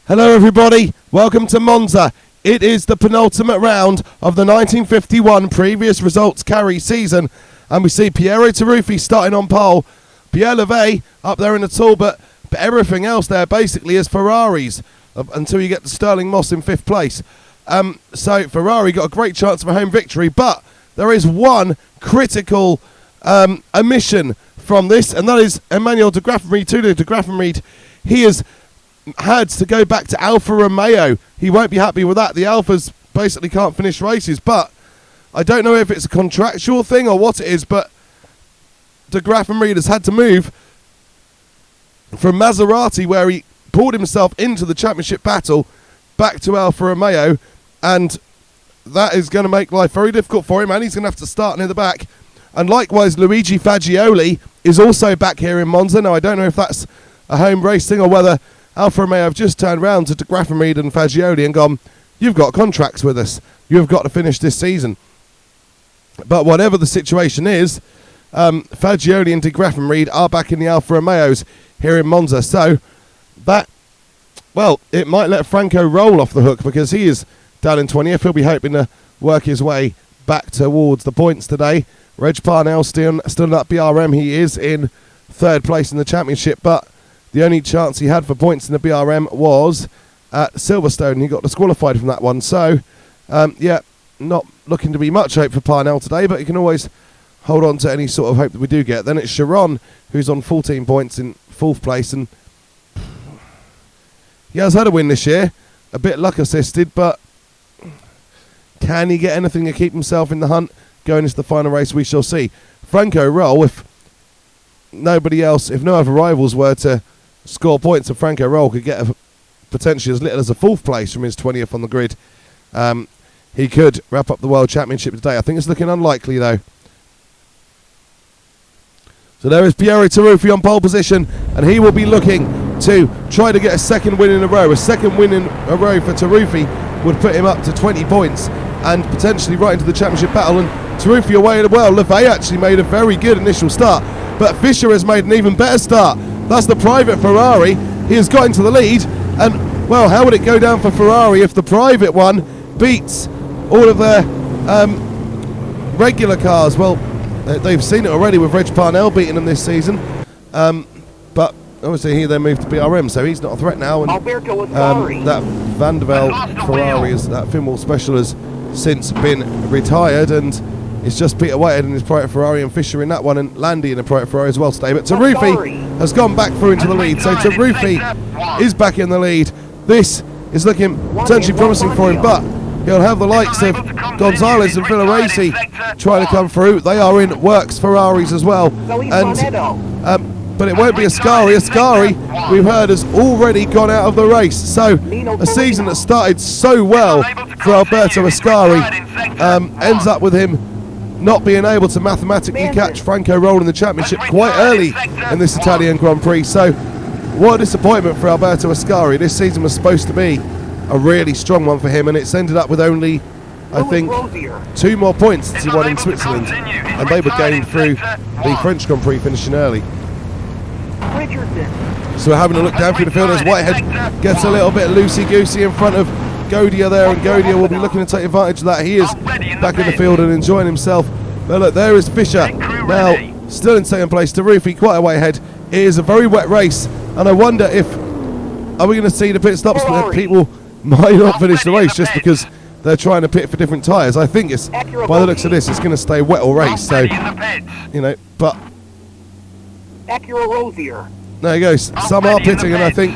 Hello everybody, welcome to Monza. It is the penultimate round of the 1951 previous results carry season, and we see Piero Taruffi starting on pole, Pierre Levay up there in the talbot, but everything else there basically is Ferraris until you get to stirlingmoss in 5th place. So Ferrari got a great chance of a home victory, but there is one critical omission from this, and that is Emmanuel de Graffenried, toulodegraffenried. He has had to go back to Alfa Romeo. He won't be happy with that. The Alphas basically can't finish races, but I don't know if it's a contractual thing or what it is, but de Graffenried has had to move from Maserati, where he pulled himself into the championship battle, back to Alfa Romeo, and that is going to make life very difficult for him, and he's going to have to start near the back. And likewise, Luigi Fagioli is also back here in Monza. Now, I don't know if that's a home race thing or whether Alfa Romeo have just turned round to de Graffenried and Fagioli and gone, you've got contracts with us. You've got to finish this season. But whatever the situation is, Fagioli and de Graffenried are back in the Alfa Romeos here in Monza. So that, well, it might let Franco roll off the hook because he is down in 20th. He'll be hoping to work his way back towards the points today. Reg Parnell still in that BRM. He is in 3rd place in the championship, but the only chance he had for points in the BRM was at Silverstone. He got disqualified from that one. So, yeah, not looking to be much hope for Parnell today, but you can always hold on to any sort of hope that we do get. Then it's Chiron, who's on 14 points in 4th place, and he has had a win this year. A bit luck assisted, but can he get anything to keep himself in the hunt going into the final race? We shall see. Franco Roll, if nobody else, if no other rivals were to score points, and Franco Roll could get potentially as little as a 4th place from his 20th on the grid. He could wrap up the World Championship today. I think it's looking unlikely though. So there is Piero Taruffi on pole position, and he will be looking to try to get a 2nd win in a row. A 2nd win in a row for Taruffi would put him up to 20 points and potentially right into the championship battle. And Taruffi away as well. Levay actually made a very good initial start, but Fischer has made an even better start. That's the private Ferrari. He has got into the lead, and well, how would it go down for Ferrari if the private one beats all of their regular cars? Well, they've seen it already with Reg Parnell beating them this season, but obviously here they moved to BRM, so he's not a threat now. And that Van der Velde Ferrari, that Finwall Special, has since been retired, and it's just Peter Whitehead in his private Ferrari and Fischer in that one, and Landy in a private Ferrari as well today. But Taruffi has gone back through into the lead, so Taruffi is back in the lead. This is looking potentially promising for him, but he'll have the likes of Gonzalez and Villoresi trying to come through. They are in Works Ferraris as well, and but it won't be Ascari. Ascari, we've heard, has already gone out of the race. So a season that started so well for Alberto Ascari ends up with him not being able to mathematically catch Franco Roll in the championship quite early in this Italian Grand Prix. So what a disappointment for Alberto Ascari. This season was supposed to be a really strong one for him, and it's ended up with only, I think, 2 more points since he won in Switzerland, and they were gained through the French Grand Prix finishing early. So we're having a look down through the field as Whitehead gets a little bit loosey-goosey in front of Godia there, and Godia will be looking to take advantage of that. He is back in the field and enjoying himself. But look, there is Fischer now still in 2nd place. Taruffi quite a way ahead. It is a very wet race, and I wonder if, are we going to see the pit stops where people might not finish the race just because they're trying to pit for different tyres. I think it's, by the looks of this, it's going to stay wet all race. So, you know, but there you go. Some are pitting, and I think,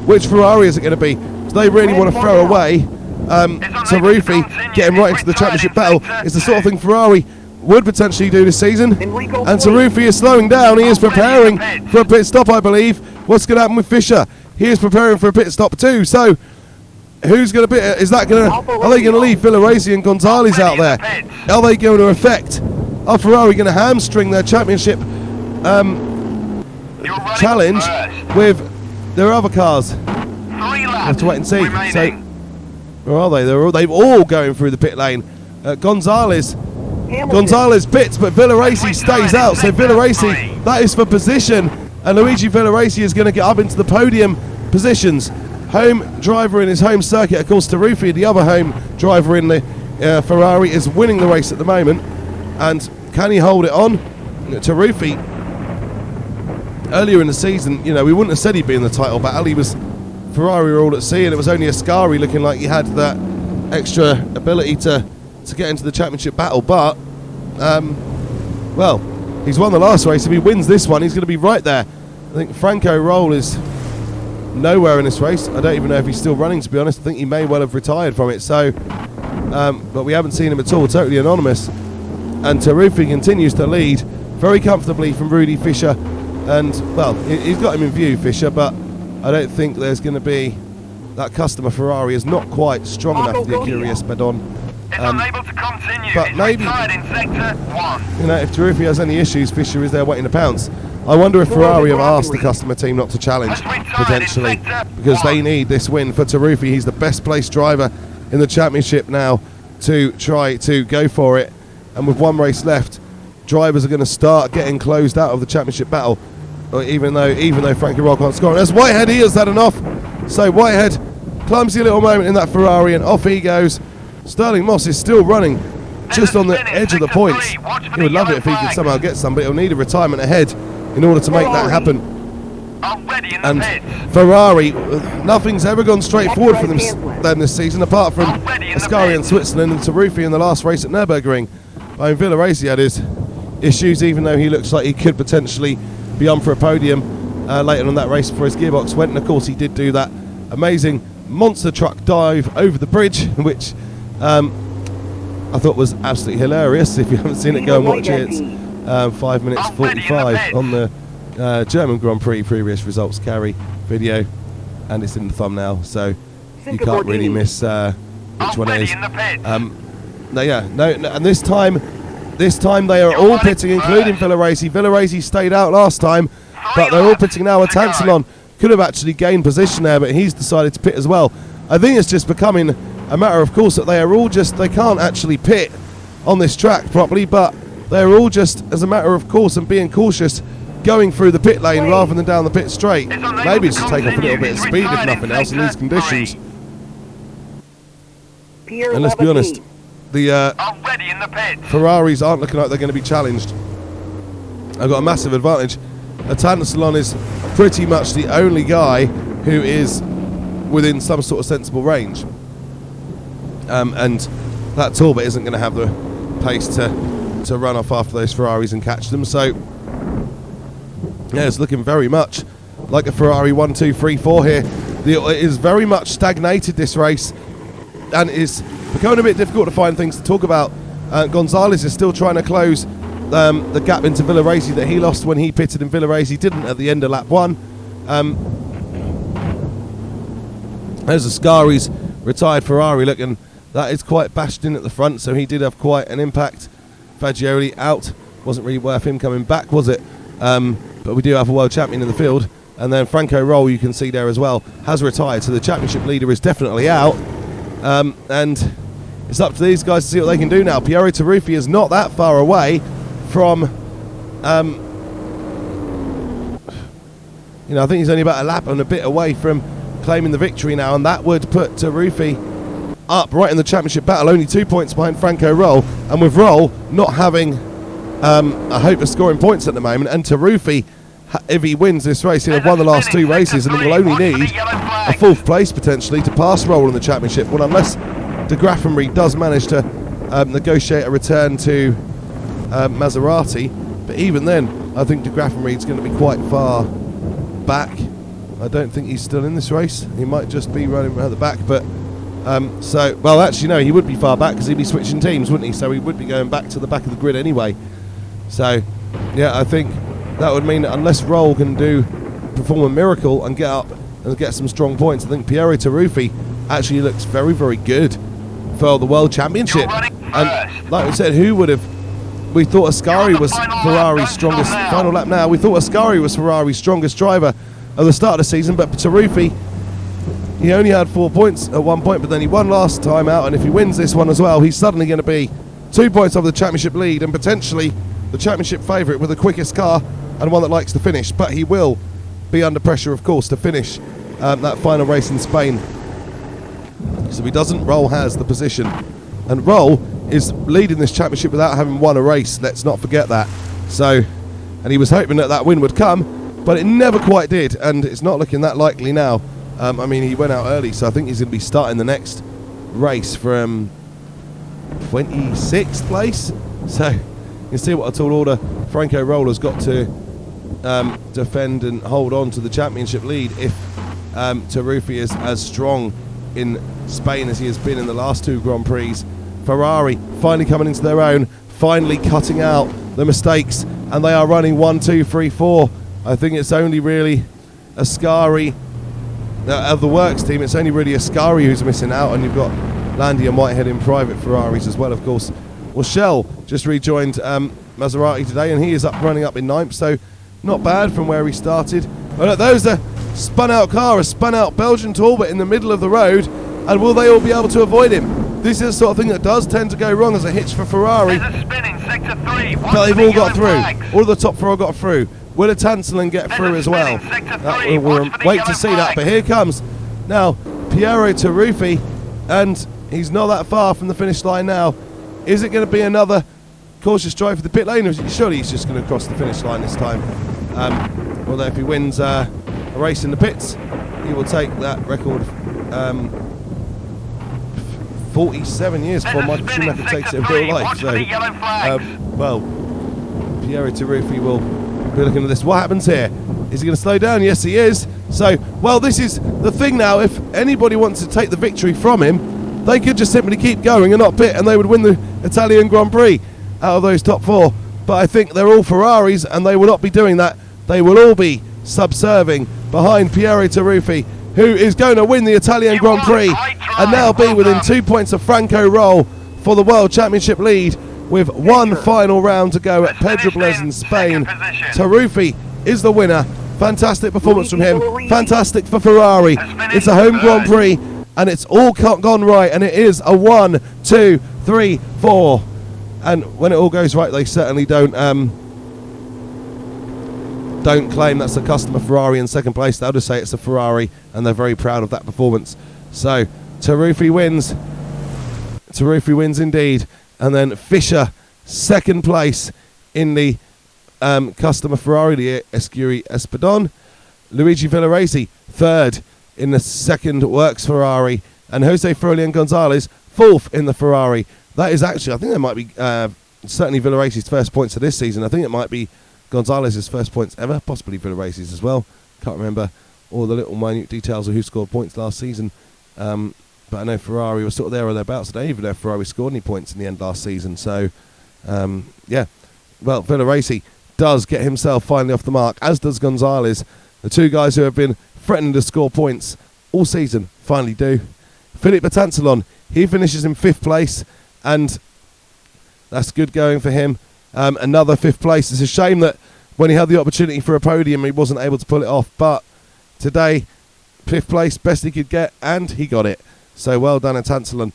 which Ferrari is it going to be? So they really want to throw away Taruffi, get him right into the championship battle. It's the sort of thing Ferrari would potentially do this season. And Taruffi is slowing down. He is preparing for a pit stop, I believe. What's going to happen with Fischer? He is preparing for a pit stop too. So who's going to pit? Is that going to? Are they going to leave Villoresi and Gonzalez out there? Are they going to affect? Are Ferrari going to hamstring their championship challenge with their other cars? We'll have to wait and see. So where are they? They've all going through the pit lane. Gonzalez pits, but Villoresi stays out. So Villoresi, that is for position, and Luigi Villoresi is going to get up into the podium positions. home driver in his home circuit. Of course, Taruffi, the other home driver in the Ferrari, is winning the race at the moment. And can he hold it on? Taruffi, earlier in the season, you know, we wouldn't have said he'd be in the title battle. He was Ferrari were all at sea, and it was only Ascari looking like he had that extra ability to get into the championship battle. But, well, he's won the last race. If he wins this one, he's going to be right there. I think Franco Roll is nowhere in this race. I don't even know if he's still running, to be honest. I think he may well have retired from it. So, but we haven't seen him at all. Totally anonymous. And Taruffi continues to lead very comfortably from Rudifischer. And, well, he's got him in view, Fischer, but I don't think there's going to be... That customer Ferrari is not quite strong enough for the Curious Bedon. Unable to continue. But maybe, in sector 1. you know, if Taruffi has any issues, Fischer is there waiting to pounce. I wonder if Ferrari have asked the customer team not to challenge, potentially, because they need this win for Taruffi. He's the best placed driver in the championship now to try to go for it. And with one race left, drivers are going to start getting closed out of the championship battle, even though Frankie Roll can't score. And as Whitehead, he has had enough. So Whitehead, clumsy little moment in that Ferrari, and off he goes. Stirlingmoss is still running just on the edge of the points. He would love it if he could somehow get some, but he'll need a retirement ahead in order to make that happen. And Ferrari, nothing's ever gone straight forward for them this season, apart from Ascari in Switzerland and Taruffi in the last race at Nürburgring. I mean, Villoresi had his issues, even though he looks like he could potentially be on for a podium later on that race before his gearbox went. And of course he did do that amazing monster truck dive over the bridge, which I thought was absolutely hilarious. If you haven't seen it, go and watch it. It's 5 minutes 45 on the German Grand Prix previous results carry video, and it's in the thumbnail, so you can't really miss which one it is. And this time they are all pitting, including Villoresi. Villoresi stayed out last time, but they're all pitting now. Tancelin could have actually gained position there, but he's decided to pit as well. I think it's just becoming a matter of course that they are all just, they can't actually pit on this track properly, but they're all just, as a matter of course and being cautious, going through the pit lane rather than down the pit straight. Maybe just take off a little bit of speed if nothing else in these conditions. And let's be honest, the Ferraris aren't looking like they're going to be challenged. I've got a massive advantage. Tancelin is pretty much the only guy who is within some sort of sensible range. And that Talbot isn't going to have the pace to run off after those Ferraris and catch them. So, yeah, it's looking very much like a Ferrari 1, 2, 3, 4 here. It is very much stagnated, this race, and it's becoming a bit difficult to find things to talk about. Gonzalez is still trying to close the gap into Villoresi that he lost when he pitted, and Villoresi didn't at the end of lap 1. There's Ascari's retired Ferrari looking. That is quite bashed in at the front, so he did have quite an impact. Fagioli out. Wasn't really worth him coming back, was it? But we do have a world champion in the field. And then Franco Roll, you can see there as well, has retired. So the championship leader is definitely out. And it's up to these guys to see what they can do now. Piero Taruffi is not that far away from... I think he's only about a lap and a bit away from claiming the victory now. And that would put Taruffi up right in the championship battle, only 2 points behind Franco Roll, and with Roll not having a hope of scoring points at the moment, and Taruffi, if he wins this race, he'll have won the last 2 races and will only need a 4th place potentially to pass Roll in the championship. Well, unless de Graffenried does manage to negotiate a return to Maserati, but even then I think de Graffenried's going to be quite far back. I don't think he's still in this race. He might just be running around the back, but well, actually, no, he would be far back because he'd be switching teams, wouldn't he? So he would be going back to the back of the grid anyway. So, yeah, I think that would mean that unless Roll can perform a miracle and get up and get some strong points, I think Piero Taruffi actually looks very, very good for the World Championship. And like we said, we thought Ascari was Ferrari's strongest, final lap now, we thought Ascari was Ferrari's strongest driver at the start of the season, but Taruffi, he only had 4 points at one point, but then he won last time out, and if he wins this one as well, he's suddenly going to be 2 points off the championship lead and potentially the championship favourite with the quickest car and one that likes to finish. But he will be under pressure, of course, to finish that final race in Spain. So he doesn't. Roll has the position, and Roll is leading this championship without having won a race. Let's not forget that. So, and he was hoping that that win would come, but it never quite did, and it's not looking that likely now. I mean, he went out early, so I think he's going to be starting the next race from 26th place. So you can see what a tall order Franco Roll has got to defend and hold on to the championship lead if Taruffi is as strong in Spain as he has been in the last 2 Grand Prix. Ferrari finally coming into their own, finally cutting out the mistakes, and they are running 1, 2, 3, 4. I think it's only really Ascari of the works team. It's only really Ascari who's missing out, and you've got Landy and Whitehead in private Ferraris as well, of course. Well, Shell just rejoined Maserati today, and he is running up in 9th, so not bad from where he started. But look, there's a spun out car, a spun out Belgian Talbot in the middle of the road, and will they all be able to avoid him? This is the sort of thing that does tend to go wrong as a hitch for Ferrari. There's a spin in sector 3. But they've all got through. All of the top 4 got through. Will Phillipeetancelin get through as well? We'll wait to see that. But here comes now Piero Taruffi, and he's not that far from the finish line now. Is it going to be another cautious drive for the pit lane, or surely he's just going to cross the finish line this time? Although if he wins a race in the pits, he will take that record. 47 years before Michael Schumacher takes it in real life. So, well, Piero Taruffi will be looking at this. What happens here? Is he going to slow down? Yes, he is. So, well, this is the thing now. If anybody wants to take the victory from him, they could just simply keep going and not pit, and they would win the Italian Grand Prix out of those top 4. But I think they're all Ferraris, and they will not be doing that. They will all be subserving behind Piero Taruffi, who is going to win the Italian Grand Prix and now be within 2 points of Franco Roll for the World Championship lead with one final round to go at Pedralbes in Spain. Taruffi is the winner. Fantastic performance from him. Fantastic for Ferrari. It's a home Grand Prix and it's all gone right, and it is a 1, 2, 3, 4. And when it all goes right, they certainly don't claim that's a customer Ferrari in second place. They'll just say it's a Ferrari, and they're very proud of that performance. So Taruffi wins. Taruffi wins indeed. And then Fischer, second place in the customer Ferrari, the Escurie Espadon. Luigivilloresi, third in the second works Ferrari. And josefroliangonzalez, fourth in the Ferrari. That is actually, I think that might be certainly Villoresi's first points of this season. I think it might be Gonzalez's first points ever, possibly Villoresi's as well. Can't remember all the little minute details of who scored points last season. But I know Ferrari was sort of there or thereabouts today, even though Ferrari scored any points in the end last season. So, yeah. Well, Villoresi does get himself finally off the mark, as does Gonzalez. The two guys who have been threatening to score points all season finally do. Phillipeetancelin, he finishes in 5th place, and that's good going for him. Another 5th place. It's a shame that when he had the opportunity for a podium, he wasn't able to pull it off. But today, 5th place, best he could get, and he got it. So well done, Etancelin.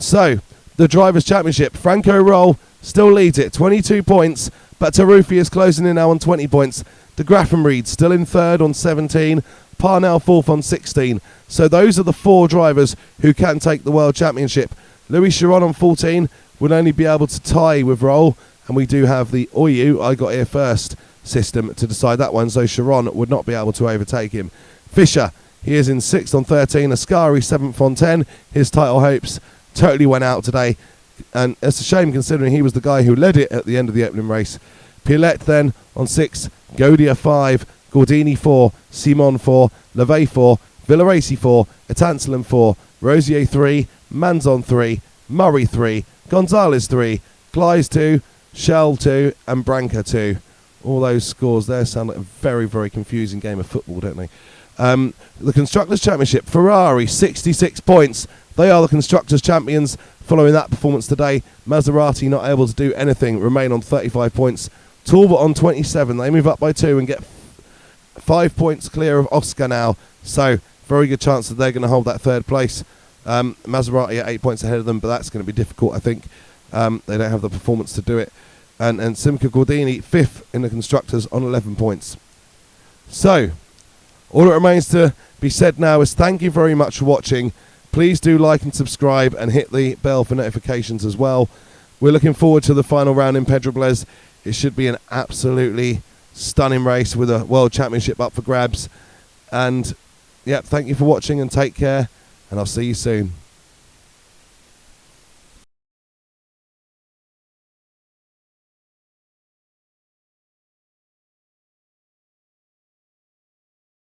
So the Drivers' Championship, Franco Roll still leads it, 22 points, but Taruffi is closing in now on 20 points. De Graffenried still in 3rd on 17, Parnell 4th on 16. So those are the 4 drivers who can take the World Championship. Louis Chiron on 14 would only be able to tie with Roll, and we do have the OYU, I got here first, system to decide that one, so Chiron would not be able to overtake him. Fischer, he is in 6th on 13, Ascari 7th on 10. His title hopes totally went out today, and it's a shame considering he was the guy who led it at the end of the opening race. Pilet then on 6, Godia 5, Gordini 4, Simon 4, Levey 4, Villoresi 4, Etancelin 4, Rosier 3, Manzon 3, Murray 3, Gonzalez 3, Gleis 2, Shell 2, and Branca 2. All those scores there sound like a very, very confusing game of football, don't they? The Constructors' Championship, Ferrari 66 points. They are the Constructors' Champions following that performance today. Maserati not able to do anything, remain on 35 points. Talbot on 27. They move up by 2 and get 5 points clear of Oscar now. So very good chance that they're going to hold that 3rd place. Maserati at 8 points ahead of them, but that's going to be difficult, I think. They don't have the performance to do it. And Simca Gordini 5th in the Constructors on 11 points. So All that remains to be said now is thank you very much for watching. Please do like and subscribe and hit the bell for notifications as well. We're looking forward to the final round in Pedralbes. It should be an absolutely stunning race with a World Championship up for grabs. And, yeah, thank you for watching and take care. And I'll see you soon.